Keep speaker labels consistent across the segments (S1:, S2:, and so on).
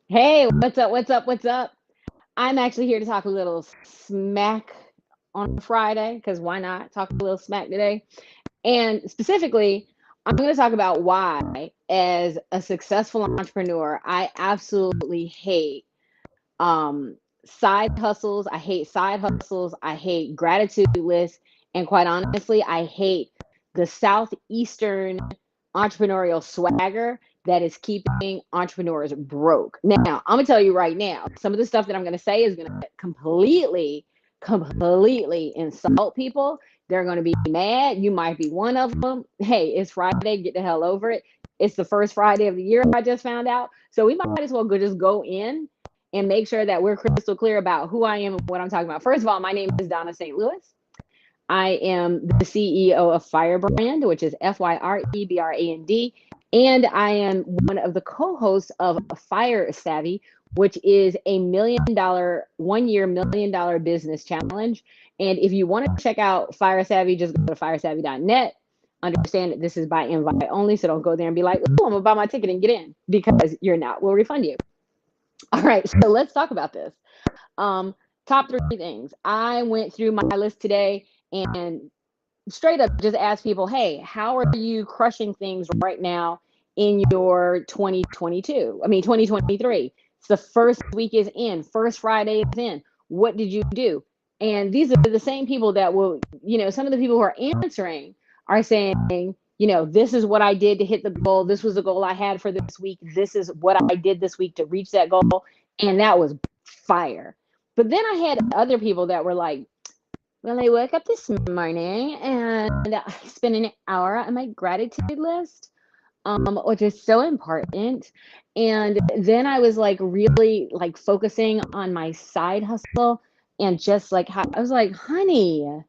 S1: Hey, what's up? What's up? What's up? I'm actually here to talk a little smack on Friday because why not talk a little smack today? And specifically, I'm going to talk about why, as a successful entrepreneur, I absolutely hate side hustles. I hate side hustles. I hate gratitude lists. And quite honestly, I hate the Southeastern entrepreneurial swagger that is keeping entrepreneurs broke. Now, I'm gonna tell you right now, some of the stuff that I'm gonna say is gonna completely insult people. They're gonna be mad. You might be one of them. Hey, it's Friday. Get the hell over it. It's the first Friday of the year. I just found out, so we might as well just go in and make sure that we're crystal clear about who I am and what I'm talking about. First of all, my name is Donna St. Louis. I am the CEO of Firebrand, which is Firebrand. And I am one of the co hosts of Fire Savvy, which is a $1 million, 1 year $1 million business challenge. And if you want to check out Fire Savvy, just go to firesavvy.net. Understand that this is by invite only. So don't go there and be like, oh, I'm going to buy my ticket and get in because you're not. We'll refund you. All right. So let's talk about this. Um, Top three things. I went through my list today and straight up just ask people, hey, how are you crushing things right now in your 2022? I mean, 2023. It's the first week is in, first Friday is in. What did you do? And these are the same people that will, some of the people who are answering are saying, this is what I did to hit the goal. This was the goal I had for this week. This is what I did this week to reach that goal. And that was fire. But then I had other people that were like, well, I woke up this morning and I spent an hour on my gratitude list, which is so important. And then I was like really like focusing on my side hustle and just like how I was like, honey,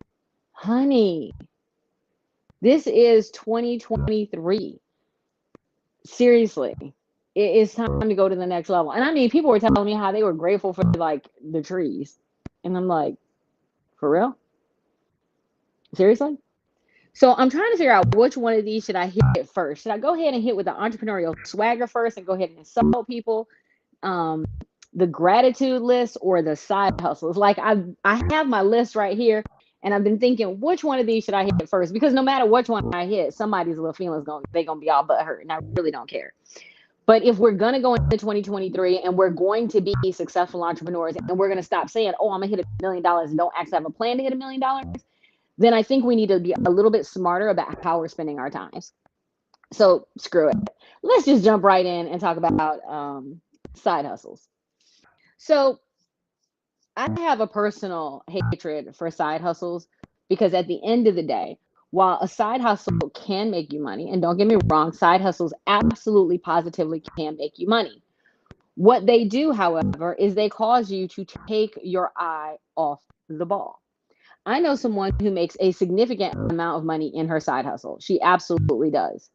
S1: this is 2023. Seriously, it is time to go to the next level. And I mean, people were telling me how they were grateful for like the trees. And I'm like, for real? Seriously? So I'm trying to figure out which one of these should I hit first. Should I go ahead and hit with the entrepreneurial swagger first and go ahead and insult people, um, the gratitude list, or the side hustles? Like I have my list right here, and I've been thinking which one of these should I hit first? Because no matter which one I hit, somebody's little feelings gonna be all but hurt, and I really don't care. But if we're gonna go into 2023 and we're going to be successful entrepreneurs, and we're gonna stop saying, "Oh, I'm gonna hit $1 million," and don't actually have a plan to hit $1 million, then I think we need to be a little bit smarter about how we're spending our times. So screw it. Let's just jump right in and talk about side hustles. So I have a personal hatred for side hustles because at the end of the day, while a side hustle can make you money, and don't get me wrong, side hustles absolutely positively can make you money. What they do, however, is they cause you to take your eye off the ball. I know someone who makes a significant amount of money in her side hustle. She absolutely does.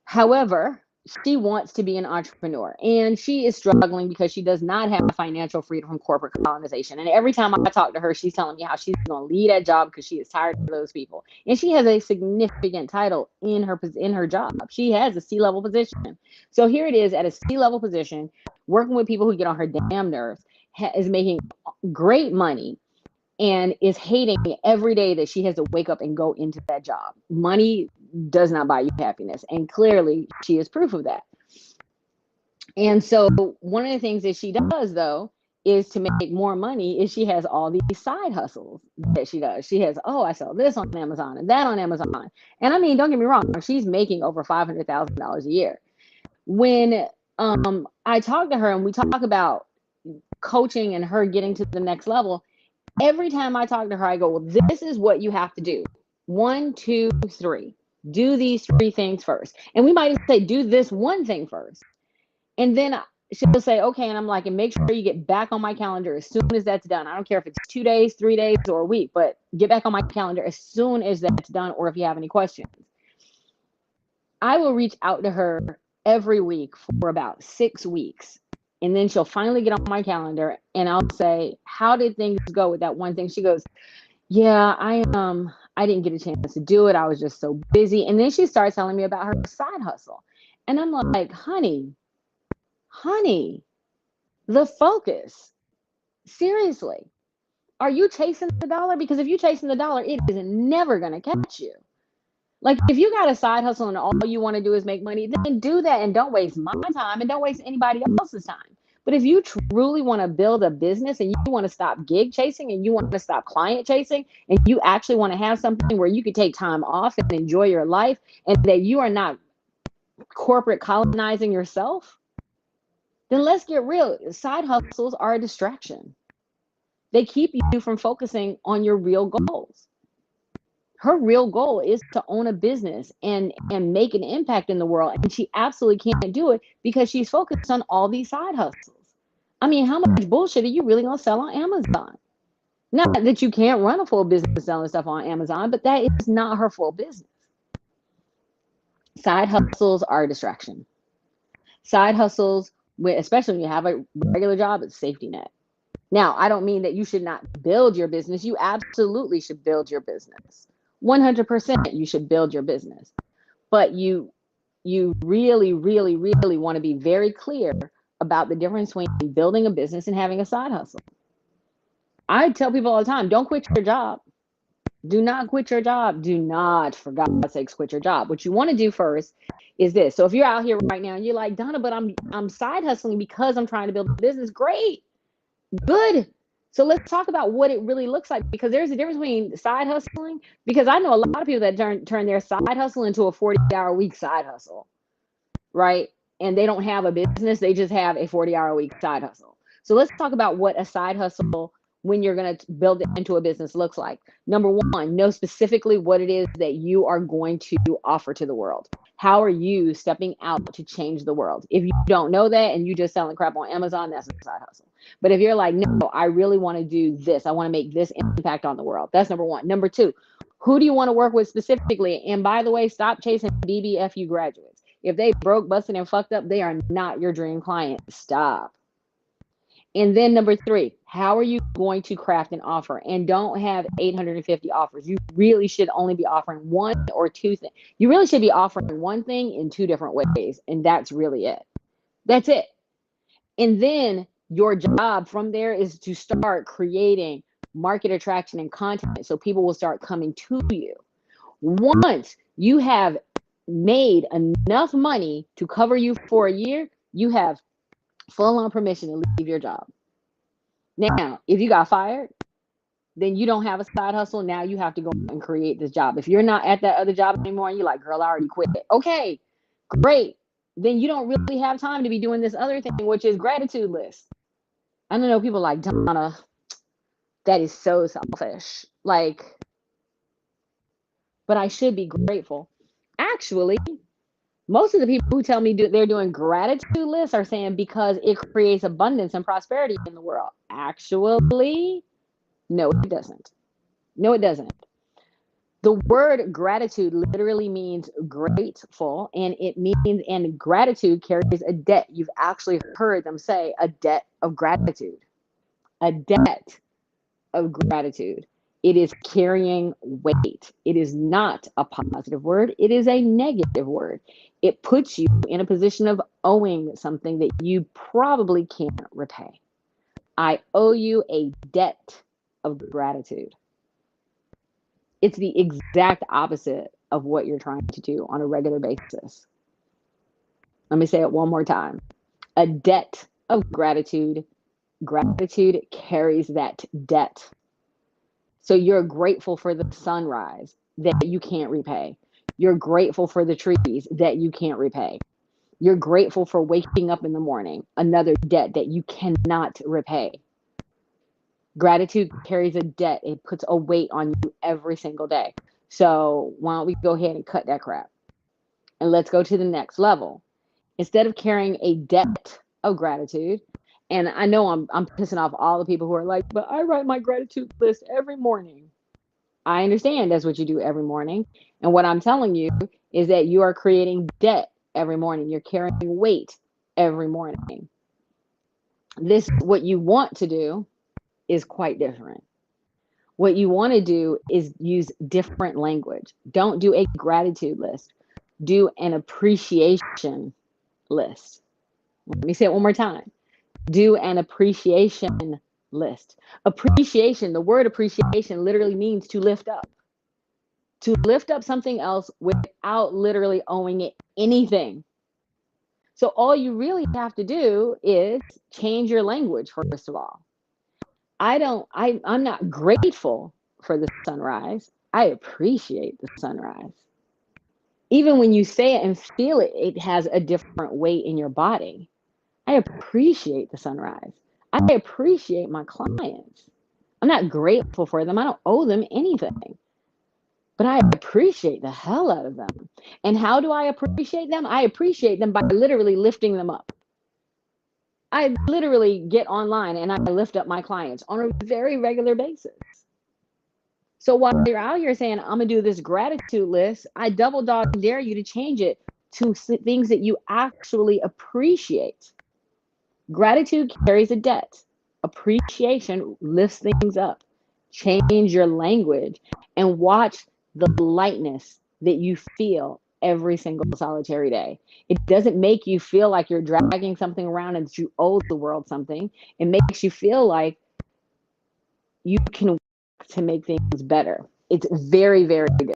S1: However, she wants to be an entrepreneur and she is struggling because she does not have financial freedom from corporate colonization. And every time I talk to her, she's telling me how she's going to leave that job because she is tired of those people. And she has a significant title in her job. She has a C-level position. So here it is at a C-level position, working with people who get on her damn nerves, is making great money and is hating every day that she has to wake up and go into that job. Money does not buy you happiness. And clearly she is proof of that. And so one of the things that she does though is to make more money is she has all these side hustles that she does. She has, oh, I sell this on Amazon and that on Amazon. And I mean, don't get me wrong, she's making over $500,000 a year. When I talk to her and we talk about coaching and her getting to the next level, every time I talk to her, I go, well, this is what you have to do. 1, 2, 3. Do these 3 things first. And we might say, do this one thing first. And then she'll say, okay. And I'm like, and make sure you get back on my calendar as soon as that's done. I don't care if it's 2 days, 3 days, or a week, but get back on my calendar as soon as that's done, or if you have any questions. I will reach out to her every week for about 6 weeks. And then she'll finally get on my calendar and I'll say, how did things go with that one thing? She goes, yeah, I didn't get a chance to do it. I was just so busy. And then she starts telling me about her side hustle. And I'm like, honey, Honey, the focus. Seriously. Are you chasing the dollar? Because if you're chasing the dollar, it is never going to catch you. Like if you got a side hustle and all you want to do is make money, then do that and don't waste my time and don't waste anybody else's time. But if you truly want to build a business and you want to stop gig chasing and you want to stop client chasing and you actually want to have something where you could take time off and enjoy your life and that you are not corporate colonizing yourself, then let's get real. Side hustles are a distraction. They keep you from focusing on your real goals. Her real goal is to own a business and make an impact in the world, and she absolutely can't do it because she's focused on all these side hustles. I mean, how much bullshit are you really gonna sell on Amazon? Not that you can't run a full business selling stuff on Amazon, but that is not her full business. Side hustles are a distraction. Side hustles, especially when you have a regular job, it's a safety net. Now, I don't mean that you should not build your business. You absolutely should build your business. 100% you should build your business. But you really, really, really want to be very clear about the difference between building a business and having a side hustle. I tell people all the time, don't quit your job. Do not quit your job. Do not, for God's sakes, quit your job. What you want to do first is this. So if you're out here right now and you're like, Donna, but I'm side hustling because I'm trying to build a business. Great. Good. So let's talk about what it really looks like, because there's a difference between side hustling, because I know a lot of people that turn their side hustle into a 40-hour-a-week side hustle, right? And they don't have a business. They just have a 40-hour-a-week side hustle. So let's talk about what a side hustle, when you're going to build it into a business, looks like. Number one, know specifically what it is that you are going to offer to the world. How are you stepping out to change the world? If you don't know that and you just selling crap on Amazon, that's a side hustle. But if you're like, no, I really want to do this, I want to make this impact on the world, that's number one. Number two, who do you want to work with specifically? And by the way, stop chasing BBFU graduates. If they broke, busted, and fucked up, they are not your dream client. Stop. And then number three, how are you going to craft an offer? And don't have 850 offers. You really should only be offering one or two things. You really should be offering one thing in two different ways. And that's really it. That's it. And then your job from there is to start creating market attraction and content so people will start coming to you. Once you have made enough money to cover you for a year, you have full on permission to leave your job. Now, if you got fired, then you don't have a side hustle. Now you have to go and create this job. If you're not at that other job anymore and you're like, girl, I already quit. Okay, great. Then you don't really have time to be doing this other thing, which is gratitude list. I don't know, people like, Donna, that is so selfish. Like, but I should be grateful. Actually, most of the people who tell me they're doing gratitude lists are saying because it creates abundance and prosperity in the world. Actually, no, it doesn't. No, it doesn't. The word gratitude literally means grateful, and it means, and gratitude carries a debt. You've actually heard them say a debt of gratitude. A debt of gratitude. It is carrying weight. It is not a positive word. It is a negative word. It puts you in a position of owing something that you probably can't repay. I owe you a debt of gratitude. It's the exact opposite of what you're trying to do on a regular basis. Let me say it one more time. A debt of gratitude. Gratitude carries that debt. So you're grateful for the sunrise that you can't repay. You're grateful for the trees that you can't repay. You're grateful for waking up in the morning, another debt that you cannot repay. Gratitude carries a debt. It puts a weight on you every single day. So why don't we go ahead and cut that crap? And let's go to the next level. Instead of carrying a debt of gratitude, and I know I'm pissing off all the people who are like, but I write my gratitude list every morning. I understand that's what you do every morning. And what I'm telling you is that you are creating debt every morning. You're carrying weight every morning. This, what you want to do, is quite different. What you want to do is use different language. Don't do a gratitude list. Do an appreciation list. Let me say it one more time. Do an appreciation list. Appreciation, the word appreciation literally means to lift up. To lift up something else without literally owing it anything. So all you really have to do is change your language, first of all. I'm not grateful for the sunrise. I appreciate the sunrise. Even when you say it and feel it, it has a different weight in your body. I appreciate the sunrise. I appreciate my clients. I'm not grateful for them. I don't owe them anything, but I appreciate the hell out of them. And how do I appreciate them? I appreciate them by literally lifting them up. I literally get online and I lift up my clients on a very regular basis. So while you're out here saying, I'm going to do this gratitude list, I double dog dare you to change it to things that you actually appreciate. Gratitude carries a debt. Appreciation lifts things up. Change your language and watch the lightness that you feel every single solitary day. It doesn't make you feel like you're dragging something around and that you owe the world something. It makes you feel like you can work to make things better. It's very, very good.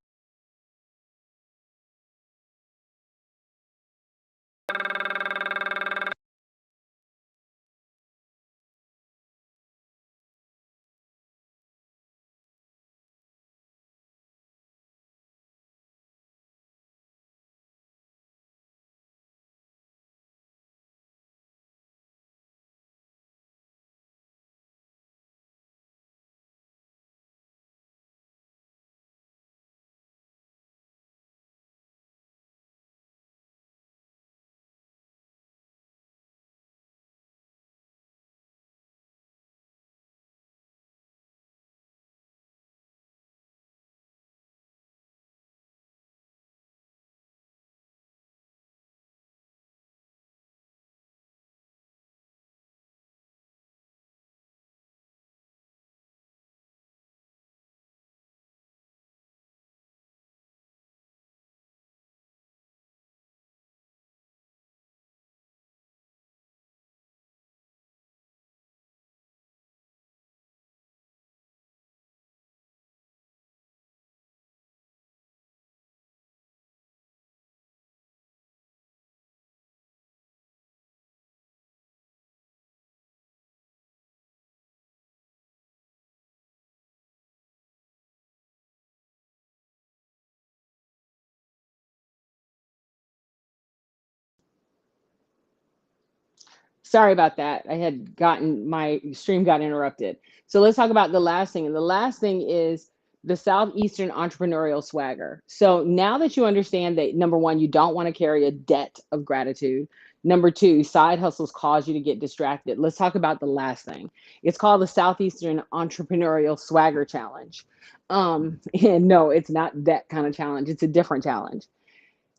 S1: Sorry about that. I had gotten my stream got interrupted. So let's talk about the last thing. And the last thing is the Southeastern entrepreneurial swagger. So now that you understand that, number one, you don't want to carry a debt of gratitude. Number two, side hustles cause you to get distracted. Let's talk about the last thing. It's called the Southeastern Entrepreneurial Swagger Challenge. And no, it's not that kind of challenge. It's a different challenge.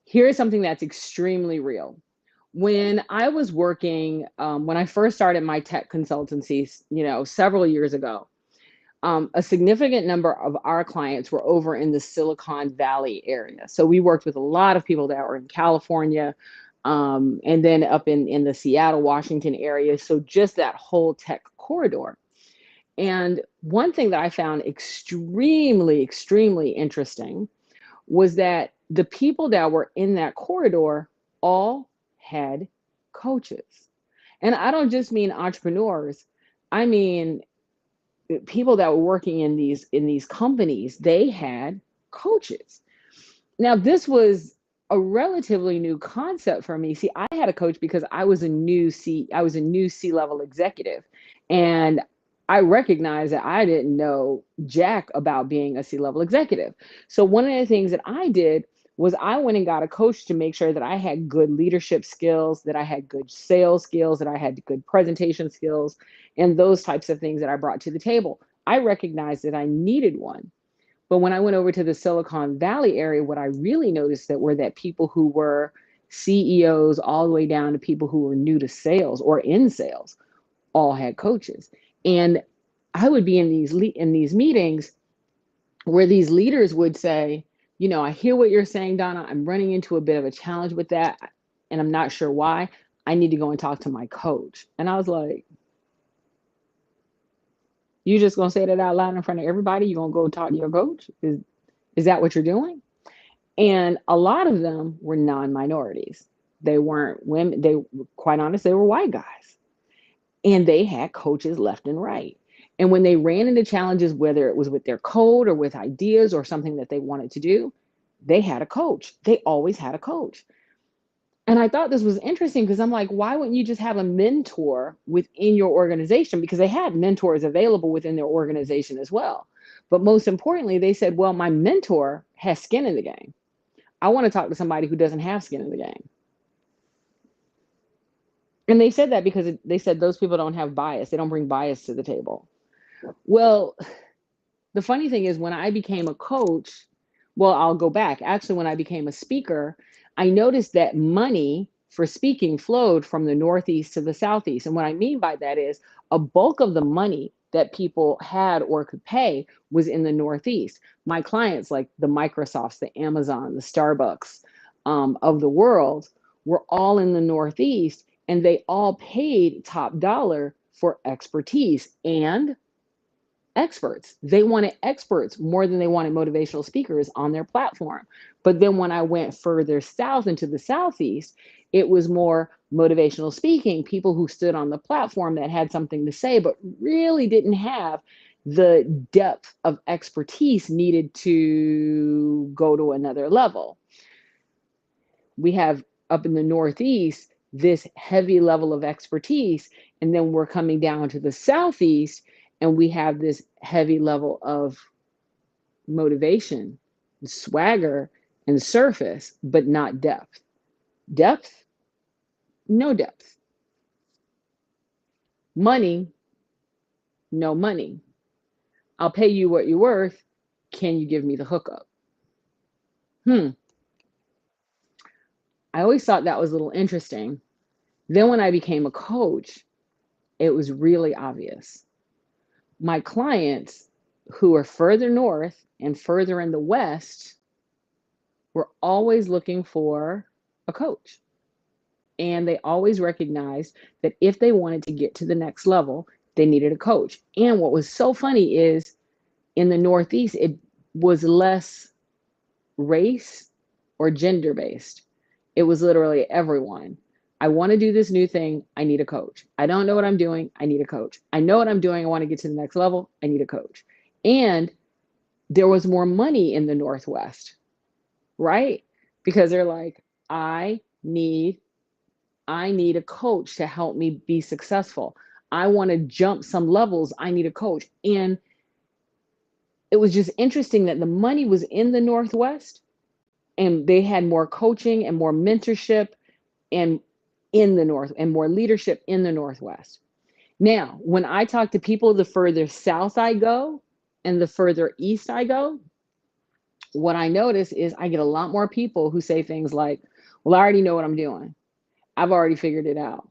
S1: Here's something that's extremely real. When I was working, when I first started my tech consultancies, several years ago, a significant number of our clients were over in the Silicon Valley area. So we worked with a lot of people that were in California, and then up in the Seattle, Washington area. So just that whole tech corridor. And one thing that I found extremely, extremely interesting was that the people that were in that corridor all had coaches. And I don't just mean entrepreneurs. I mean people that were working in these companies, they had coaches. Now, this was a relatively new concept for me. See, I had a coach because I was a new C-level executive, and I recognized that I didn't know jack about being a C-level executive. So one of the things that I did was I went and got a coach to make sure that I had good leadership skills, that I had good sales skills, that I had good presentation skills, and those types of things that I brought to the table. I recognized that I needed one. But when I went over to the Silicon Valley area, what I really noticed that people who were CEOs all the way down to people who were new to sales or in sales all had coaches. And I would be in these meetings where these leaders would say, I hear what you're saying, Donna. I'm running into a bit of a challenge with that, and I'm not sure why. I need to go and talk to my coach. And I was like, you just gonna say that out loud in front of everybody? You gonna go talk to your coach? Is that what you're doing? And a lot of them were non-minorities. They weren't women. They, quite honest, they were white guys. And they had coaches left and right. And when they ran into challenges, whether it was with their code or with ideas or something that they wanted to do, they had a coach. They always had a coach. And I thought this was interesting because I'm like, why wouldn't you just have a mentor within your organization? Because they had mentors available within their organization as well. But most importantly, they said, well, my mentor has skin in the game. I want to talk to somebody who doesn't have skin in the game. And they said that because they said those people don't have bias. They don't bring bias to the table. Well, the funny thing is when I became a coach, well, I'll go back. Actually, when I became a speaker, I noticed that money for speaking flowed from the Northeast to the Southeast. And what I mean by that is a bulk of the money that people had or could pay was in the Northeast. My clients, like the Microsofts, the Amazon, the Starbucks of the world, were all in the Northeast, and they all paid top dollar for expertise and experts. They wanted experts more than they wanted motivational speakers on their platform. But then when I went further south into the Southeast, it was more motivational speaking, people who stood on the platform that had something to say, but really didn't have the depth of expertise needed to go to another level. We have up in the Northeast this heavy level of expertise, and then we're coming down to the Southeast and we have this heavy level of motivation, swagger, and surface, but not depth. Depth, no depth. Money, no money. I'll pay you what you're worth. Can you give me the hookup? I always thought that was a little interesting. Then when I became a coach, it was really obvious. My clients who are further north and further in the West were always looking for a coach. And they always recognized that if they wanted to get to the next level, they needed a coach. And what was so funny is in the Northeast, it was less race or gender based. It was literally everyone. I want to do this new thing. I need a coach. I don't know what I'm doing. I need a coach. I know what I'm doing. I want to get to the next level. I need a coach. And there was more money in the Northwest, right? Because they're like, I need a coach to help me be successful. I want to jump some levels. I need a coach. And it was just interesting that the money was in the Northwest and they had more coaching and more mentorship and in the North and more leadership in the Northwest. Now, when I talk to people, the further south I go and the further east I go, what I notice is I get a lot more people who say things like, well, I already know what I'm doing. I've already figured it out.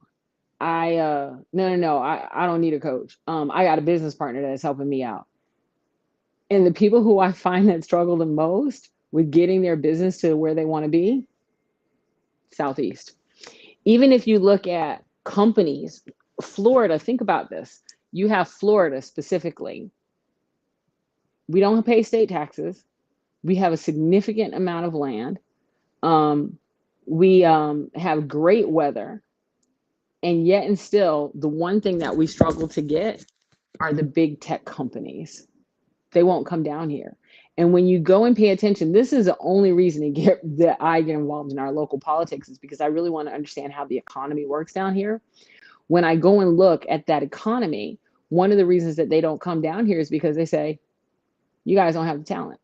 S1: No, I don't need a coach. I got a business partner that's helping me out. And the people who I find that struggle the most with getting their business to where they want to be, Southeast. Even if you look at companies, Florida, think about this. You have Florida specifically. We don't pay state taxes. We have a significant amount of land. We have great weather. And yet and still, the one thing that we struggle to get are the big tech companies. They won't come down here. And when you go and pay attention, this is the only reason that I get involved in our local politics is because I really want to understand how the economy works down here. When I go and look at that economy, one of the reasons that they don't come down here is because they say, you guys don't have the talent.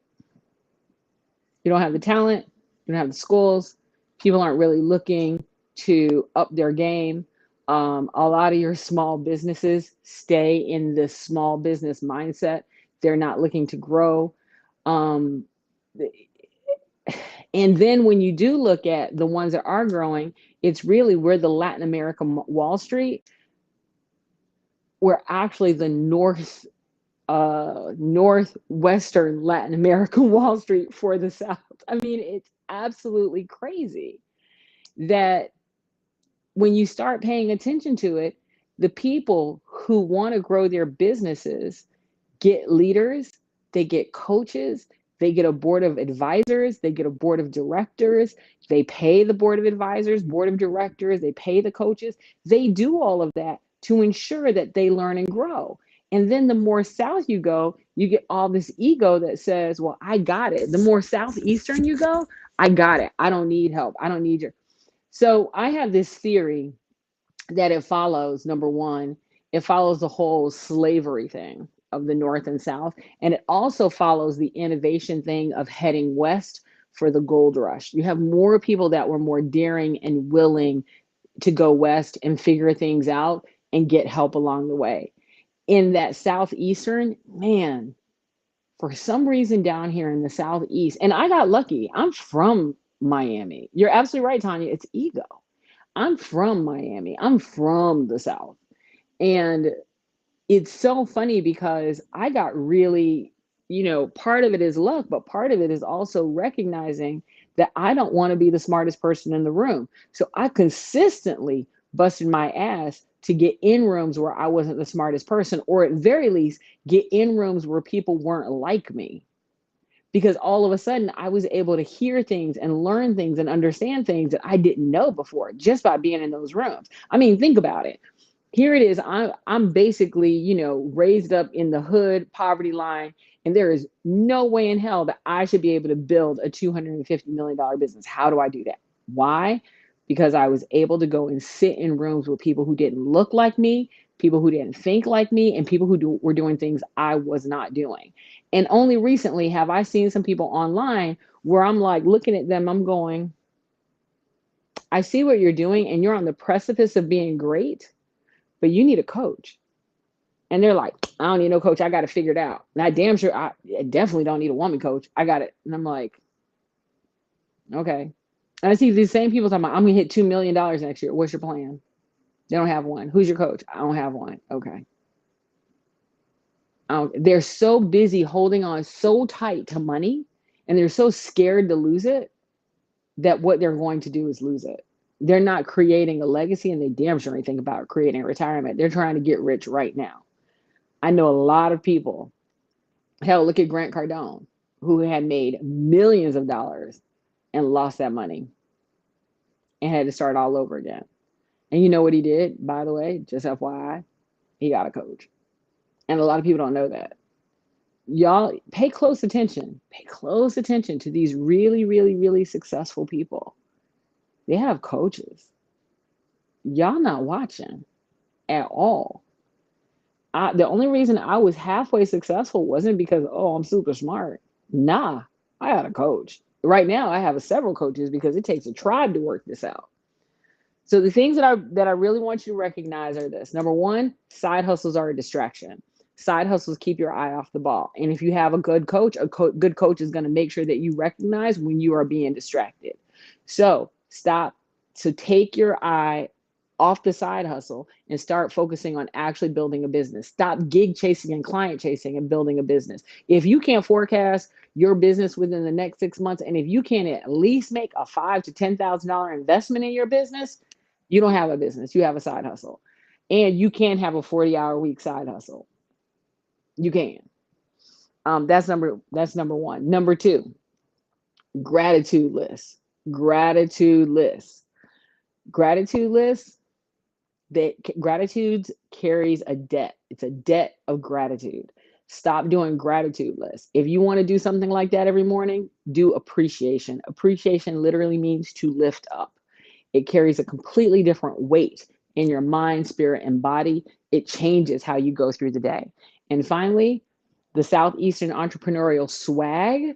S1: You don't have the talent. You don't have the schools. People aren't really looking to up their game. A lot of your small businesses stay in this small business mindset. They're not looking to grow. And then when you do look at the ones that are growing, it's really we're the Latin America Wall Street. We're actually the northwestern Latin America Wall Street for the South. I mean, it's absolutely crazy that when you start paying attention to it, the people who want to grow their businesses get leaders, they get coaches, they get a board of advisors, they get a board of directors, they pay the board of advisors, board of directors, they pay the coaches. They do all of that to ensure that they learn and grow. And then the more south you go, you get all this ego that says, well, I got it. The more southeastern you go, I got it. I don't need help. I don't need your. So I have this theory that it follows, number one, it follows the whole slavery thing of the North and South. And it also follows the innovation thing of heading west for the gold rush. You have more people that were more daring and willing to go west and figure things out and get help along the way. In that Southeastern, man, for some reason down here in the Southeast, and I got lucky, I'm from Miami. You're absolutely right, Tanya. It's ego. I'm from Miami. I'm from the South. And it's so funny because I got really, part of it is luck, but part of it is also recognizing that I don't want to be the smartest person in the room. So I consistently busted my ass to get in rooms where I wasn't the smartest person, or at very least get in rooms where people weren't like me. Because all of a sudden I was able to hear things and learn things and understand things that I didn't know before just by being in those rooms. I mean, think about it. Here it is. I'm basically, raised up in the hood poverty line, and there is no way in hell that I should be able to build a $250 million business. How do I do that? Why? Because I was able to go and sit in rooms with people who didn't look like me, people who didn't think like me, and people who were doing things I was not doing. And only recently have I seen some people online where I'm like looking at them, I'm going, I see what you're doing, and you're on the precipice of being great, but you need a coach. And they're like, I don't need no coach. I got it figured out. And I damn sure, I definitely don't need a woman coach. I got it. And I'm like, okay. And I see these same people talking about, I'm going to hit $2 million next year. What's your plan? They don't have one. Who's your coach? I don't have one. Okay. They're so busy holding on so tight to money, and they're so scared to lose it, that what they're going to do is lose it. They're not creating a legacy, and they damn sure ain't think about creating a retirement. They're trying to get rich right now. I know a lot of people. Hell, look at Grant Cardone, who had made millions of dollars and lost that money and had to start all over again. And you know what he did, by the way, just FYI? He got a coach. And a lot of people don't know that. Y'all pay close attention. Pay close attention to these really, really, really successful people. They have coaches. Y'all not watching at all. The only reason I was halfway successful wasn't because, oh, I'm super smart. Nah, I had a coach. Right now, I have several coaches because it takes a tribe to work this out. So the things that I really want you to recognize are this. Number one, side hustles are a distraction. Side hustles keep your eye off the ball. And if you have a good coach, good coach is going to make sure that you recognize when you are being distracted. So stop. So take your eye off the side hustle and start focusing on actually building a business. Stop gig chasing and client chasing and building a business. If you can't forecast your business within the next 6 months, and if you can't at least make a $5,000 to $10,000 investment in your business, you don't have a business. You have a side hustle. And you can have a 40-hour week side hustle. You can. That's number one. Number two, gratitude list. Gratitude list. Gratitude list. That gratitude carries a debt. It's a debt of gratitude. Stop doing gratitude lists. If you want to do something like that every morning, do appreciation. Appreciation literally means to lift up. It carries a completely different weight in your mind, spirit, and body. It changes how you go through the day. And finally, the Southeastern entrepreneurial swag,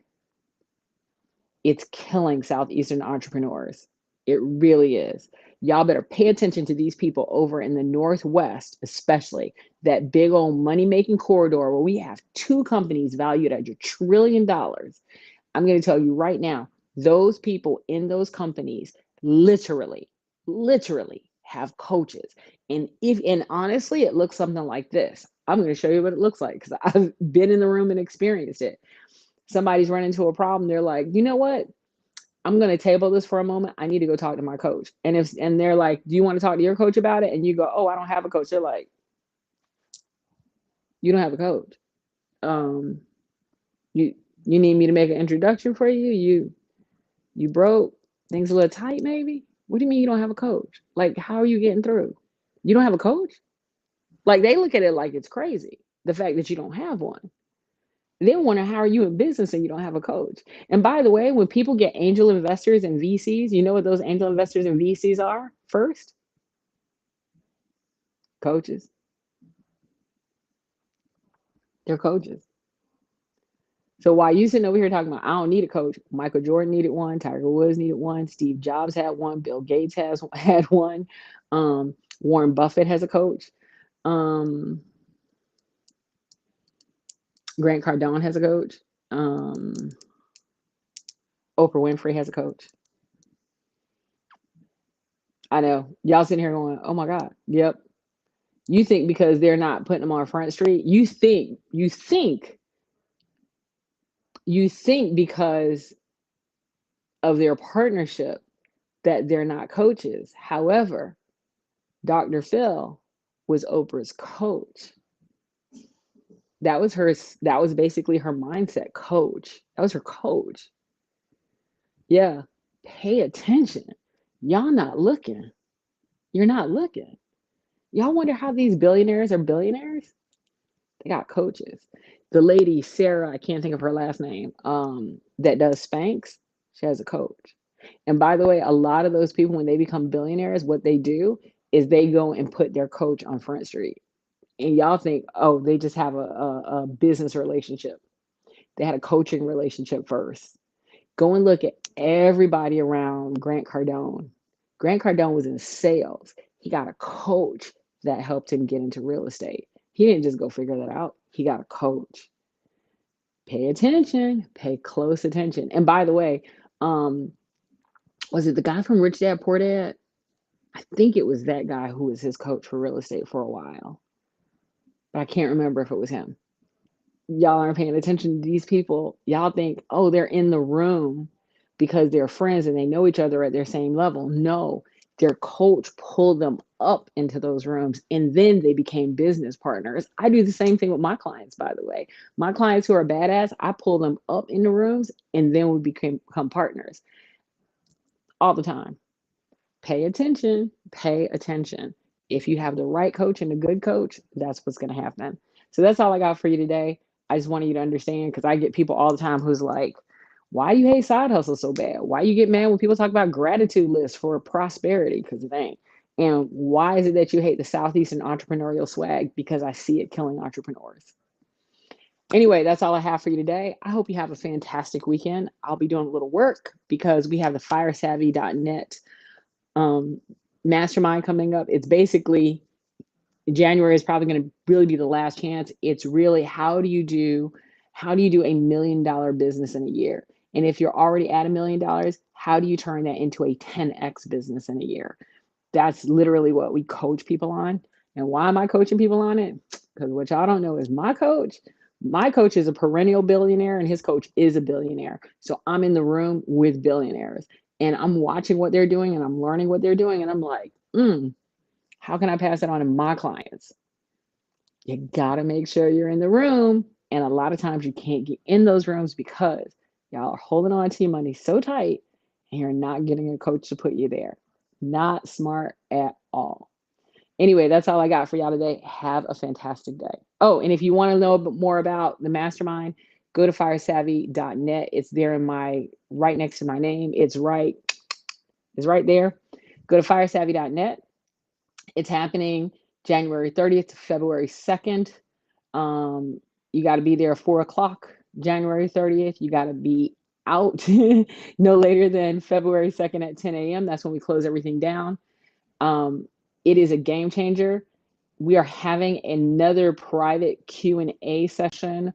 S1: it's killing Southeastern entrepreneurs. It really is. Y'all better pay attention to these people over in the Northwest, especially that big old money-making corridor where we have two companies valued at $1 trillion. I'm going to tell you right now, those people in those companies literally have coaches. And honestly, it looks something like this. I'm going to show you what it looks like because I've been in the room and experienced it. Somebody's run into a problem. They're like, you know what? I'm going to table this for a moment. I need to go talk to my coach. And they're like, do you want to talk to your coach about it? And you go, oh, I don't have a coach. They're like, you don't have a coach. Um, you you need me to make an introduction for you? You broke? Things a little tight, maybe? What do you mean you don't have a coach? Like, how are you getting through? You don't have a coach? Like, they look at it like it's crazy, the fact that you don't have one. They wonder how are you in business and you don't have a coach. And by the way, when people get angel investors and VCs, you know what those angel investors and VCs are first? Coaches. They're coaches. So while you sitting over here talking about I don't need a coach, Michael Jordan needed one, Tiger Woods needed one, Steve Jobs had one, Bill Gates has had one, Warren Buffett has a coach, um, Grant Cardone has a coach, um, Oprah Winfrey has a coach. I know y'all sitting here going, oh my God, yep. You think because they're not putting them on Front Street, you think because of their partnership that they're not coaches. However, Dr. Phil was Oprah's coach. That was basically her mindset coach. That was her coach. Yeah. Pay attention. Y'all not looking. You're not looking. Y'all wonder how these billionaires are billionaires? They got coaches. The lady, Sarah, I can't think of her last name, that does Spanx, she has a coach. And by the way, a lot of those people, when they become billionaires, what they do is they go and put their coach on Front Street. And y'all think, oh, they just have a business relationship. They had a coaching relationship first. Go and look at everybody around Grant Cardone. Grant Cardone was in sales. He got a coach that helped him get into real estate. He didn't just go figure that out. He got a coach. Pay attention, pay close attention. And by the way, um, was it the guy from Rich Dad Poor Dad? I think it was that guy who was his coach for real estate for a while, but I can't remember if it was him. Y'all aren't paying attention to these people. Y'all think, oh, they're in the room because they're friends and they know each other at their same level. No, their coach pulled them up into those rooms and then they became business partners. I do the same thing with my clients, by the way. My clients who are badass, I pull them up in the rooms and then we become partners all the time. Pay attention, pay attention. If you have the right coach and a good coach, that's what's going to happen. So that's all I got for you today. I just wanted you to understand because I get people all the time who's like, why you hate side hustle so bad? Why you get mad when people talk about gratitude lists for prosperity? Because it ain't. And why is it that you hate the Southeastern entrepreneurial swag? Because I see it killing entrepreneurs. Anyway, that's all I have for you today. I hope you have a fantastic weekend. I'll be doing a little work because we have the firesavvy.net mastermind coming up. It's basically January is probably going to really be the last chance. It's really how do you do $1 million business in a year? And if you're already at $1 million, how do you turn that into a 10x business in a year? That's literally what we coach people on. And why am I coaching people on it? Because what y'all don't know is my coach is a perennial billionaire and his coach is a billionaire. So I'm in the room with billionaires and I'm watching what they're doing and I'm learning what they're doing. And I'm like, how can I pass it on to my clients? You got to make sure you're in the room. And a lot of times you can't get in those rooms because y'all are holding on to your money so tight and you're not getting a coach to put you there. Not smart at all. Anyway, that's all I got for y'all today. Have a fantastic day. Oh, and if you want to know more about the mastermind, go to firesavvy.net. It's there right next to my name. It's right there. Go to firesavvy.net. It's happening January 30th to February 2nd. You got to be there at 4 o'clock, January 30th. You got to be out no later than February 2nd at 10 a.m. That's when we close everything down. It is a game changer. We are having another private Q&A session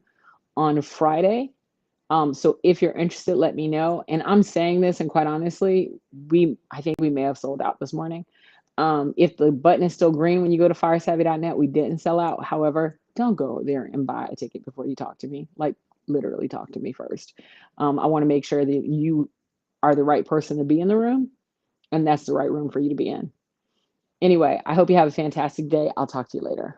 S1: on Friday. So if you're interested, let me know. And I'm saying this, and quite honestly, I think we may have sold out this morning. If the button is still green when you go to firesavvy.net, we didn't sell out. However, don't go there and buy a ticket before you talk to me. Like literally talk to me first. I want to make sure that you are the right person to be in the room, and that's the right room for you to be in. Anyway, I hope you have a fantastic day. I'll talk to you later.